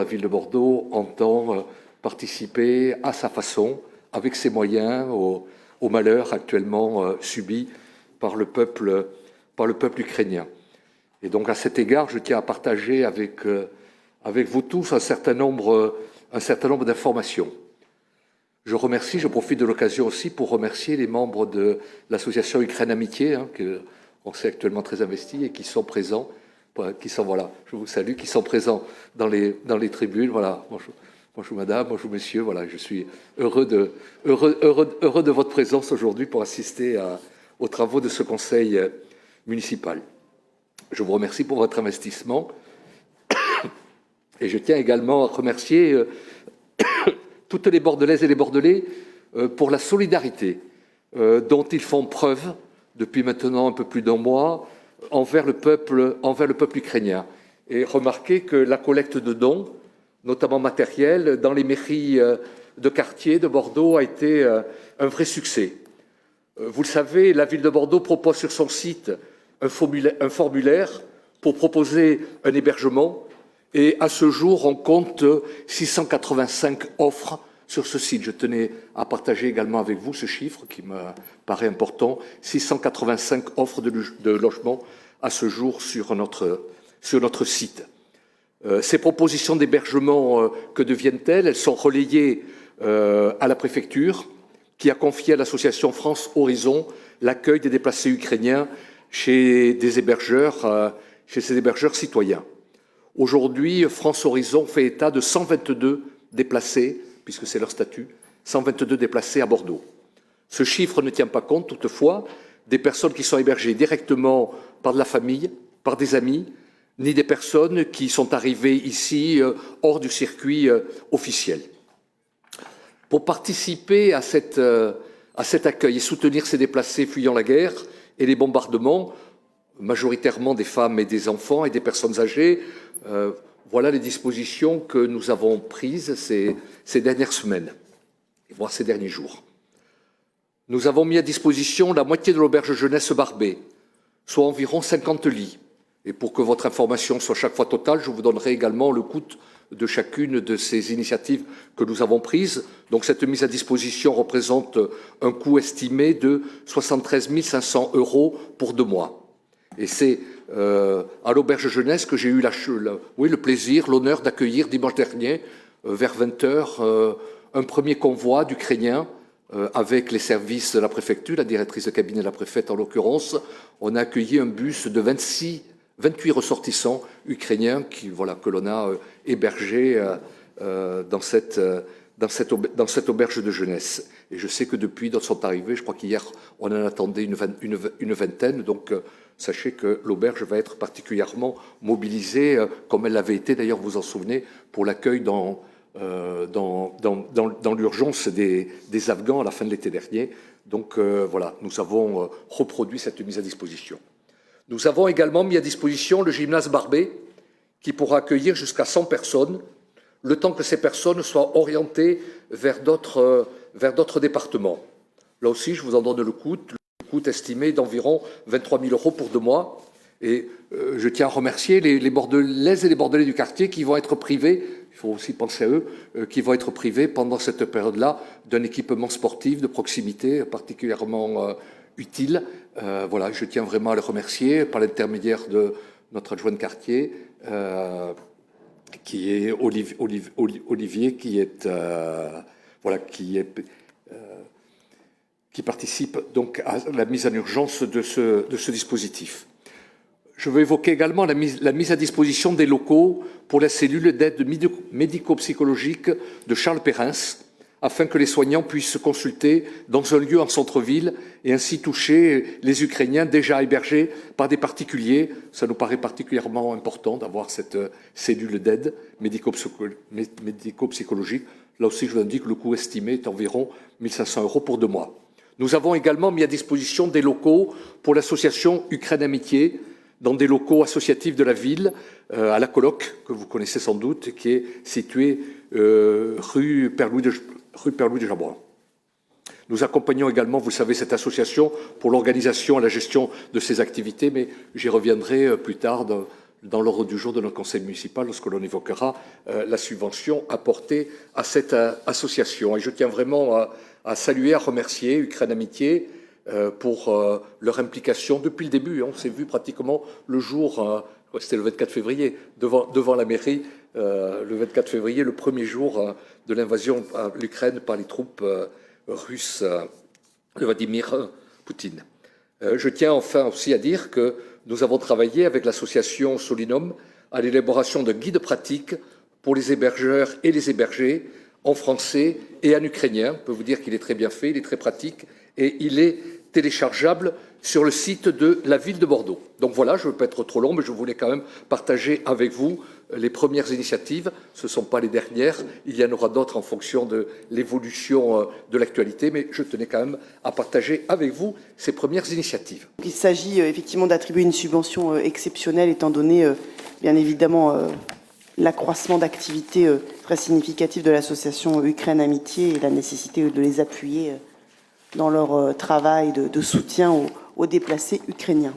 La ville de Bordeaux entend participer à sa façon, avec ses moyens, au malheur actuellement subi par le peuple ukrainien. Et donc à cet égard, je tiens à partager avec vous tous un certain nombre d'informations. Je profite de l'occasion aussi pour remercier les membres de l'association Ukraine Amitié, qu'on sait actuellement très investis et qui sont présents, voilà, je vous salue, qui sont présents dans les tribunes. Voilà, bonjour madame, bonjour messieurs, voilà, je suis heureux de votre présence aujourd'hui pour assister aux travaux de ce conseil municipal. Je vous remercie pour votre investissement et je tiens également à remercier toutes les Bordelaises et les Bordelais pour la solidarité dont ils font preuve depuis maintenant un peu plus d'un mois envers le peuple ukrainien. Et remarquez que la collecte de dons, notamment matériels, dans les mairies de quartier de Bordeaux a été un vrai succès. Vous le savez, la ville de Bordeaux propose sur son site un formulaire pour proposer un hébergement. Et à ce jour, on compte 685 offres sur ce site. Je tenais à partager également avec vous ce chiffre qui me paraît important. 685 offres de logement à ce jour sur notre site. Ces propositions d'hébergement, que deviennent-elles? Elles sont relayées à la préfecture qui a confié à l'association France Horizon l'accueil des déplacés ukrainiens chez ces hébergeurs citoyens. Aujourd'hui, France Horizon fait état de 122 déplacés, puisque c'est leur statut, 122 déplacés à Bordeaux. Ce chiffre ne tient pas compte, toutefois, des personnes qui sont hébergées directement par de la famille, par des amis, ni des personnes qui sont arrivées ici hors du circuit officiel. Pour participer à cet accueil et soutenir ces déplacés fuyant la guerre et les bombardements, majoritairement des femmes et des enfants et des personnes âgées, voilà les dispositions que nous avons prises ces dernières semaines, voire ces derniers jours. Nous avons mis à disposition la moitié de l'auberge jeunesse Barbet, soit environ 50 lits. Et pour que votre information soit chaque fois totale, je vous donnerai également le coût de chacune de ces initiatives que nous avons prises. Donc cette mise à disposition représente un coût estimé de 73 500 € pour 2 mois. Et c'est à l'auberge jeunesse que j'ai eu le plaisir, l'honneur d'accueillir dimanche dernier, vers 20 h, un premier convoi d'Ukrainiens avec les services de la préfecture, la directrice de cabinet de la préfète en l'occurrence. On a accueilli un bus de 28 ressortissants ukrainiens que l'on a hébergés dans cette auberge de jeunesse. Et je sais que depuis, d'autres sont arrivés. Je crois qu'hier, on en attendait une vingtaine. Donc, sachez que l'auberge va être particulièrement mobilisée, comme elle l'avait été, d'ailleurs, vous vous en souvenez, pour l'accueil dans l'urgence des Afghans à la fin de l'été dernier. Donc, voilà, nous avons reproduit cette mise à disposition. Nous avons également mis à disposition le gymnase Barbet, qui pourra accueillir jusqu'à 100 personnes, le temps que ces personnes soient orientées vers d'autres départements. Là aussi, je vous en donne le coût estimé d'environ 23 000 € pour 2 mois. Et je tiens à remercier les Bordelaises et les Bordelais du quartier qui vont être privés, il faut aussi penser à eux, qui vont être privés pendant cette période-là d'un équipement sportif de proximité particulièrement utile. Voilà, je tiens vraiment à les remercier par l'intermédiaire de notre adjoint de quartier, qui est Olivier, qui participe donc à la mise en urgence de ce dispositif. Je veux évoquer également la mise à disposition des locaux pour la cellule d'aide médico-psychologique de Charles Perrins, afin que les soignants puissent se consulter dans un lieu en centre-ville et ainsi toucher les Ukrainiens déjà hébergés par des particuliers. Ça nous paraît particulièrement important d'avoir cette cellule d'aide médico-psychologique. Là aussi, je vous indique que le coût estimé est environ 1 500 € pour 2 mois. Nous avons également mis à disposition des locaux pour l'association Ukraine Amitié, dans des locaux associatifs de la ville, à la Coloc, que vous connaissez sans doute, qui est située rue Père-Louis de Jabouin. Nous accompagnons également, vous le savez, cette association pour l'organisation et la gestion de ses activités, mais j'y reviendrai plus tard dans l'ordre du jour de notre conseil municipal lorsque l'on évoquera la subvention apportée à cette association. Et je tiens vraiment à saluer, à remercier Ukraine Amitié pour leur implication depuis le début. On s'est vu pratiquement le jour, c'était le 24 février, devant la mairie, le 24 février, le premier jour de l'invasion à l'Ukraine par les troupes russes de Vladimir Poutine. Je tiens enfin aussi à dire que nous avons travaillé avec l'association Solinum à l'élaboration de guides pratiques pour les hébergeurs et les hébergés en français et en ukrainien. Je peux vous dire qu'il est très bien fait, il est très pratique et il est téléchargeable sur le site de la ville de Bordeaux. Donc voilà, je ne veux pas être trop long, mais je voulais quand même partager avec vous les premières initiatives. Ce ne sont pas les dernières, il y en aura d'autres en fonction de l'évolution de l'actualité, mais je tenais quand même à partager avec vous ces premières initiatives. Il s'agit effectivement d'attribuer une subvention exceptionnelle, étant donné, bien évidemment, l'accroissement d'activité très significatif de l'association Ukraine Amitié et la nécessité de les appuyer dans leur travail de soutien aux déplacés ukrainiens.